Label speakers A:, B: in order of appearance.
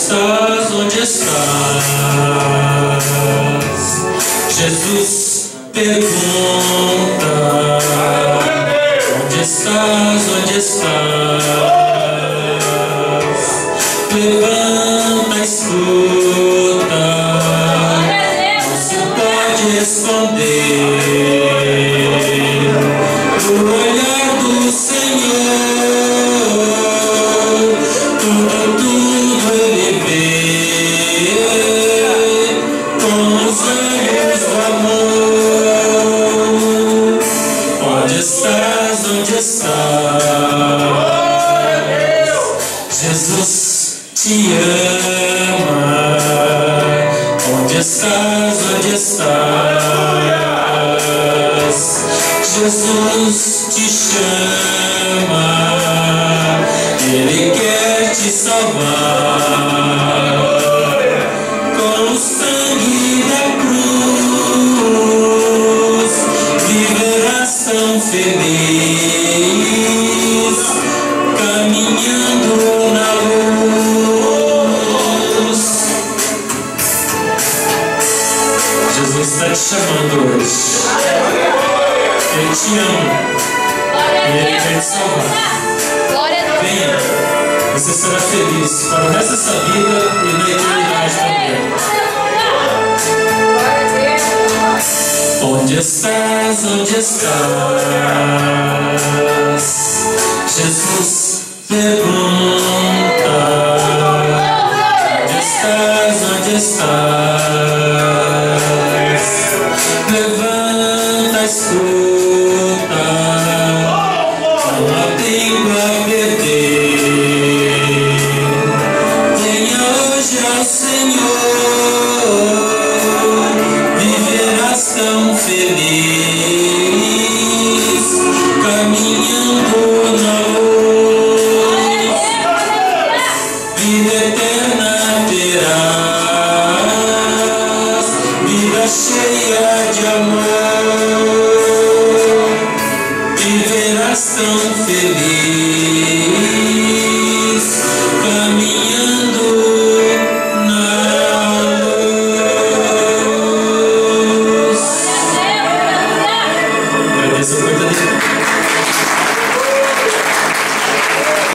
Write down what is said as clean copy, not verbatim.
A: estás? Onde estás? Jesus pergunta: onde estás? Onde estás? Levanta, escuta, não se pode esconder o olhar do Senhor. Tudo Ele vê com os olhos do amor. Onde estás? Onde estás? Jesus te ama. Onde estás? Onde estás? Jesus te chama. Ele quer te salvar. Com o sangue da cruz viverás tão feliz, caminhando na luz. Jesus está te chamando hoje. Ele te ama. Ele quer te salvar. Venha, você será feliz para o resto dessa vida e na eternidade também. Onde estás? Onde estás? Jesus pergunta: onde estás? Onde estás? Levanta, escuta, não há tempo a perder. Venha hoje ao Senhor, viverás tão feliz, caminhando na luz. Vida eterna terás, vida cheia de amor. Viverás tão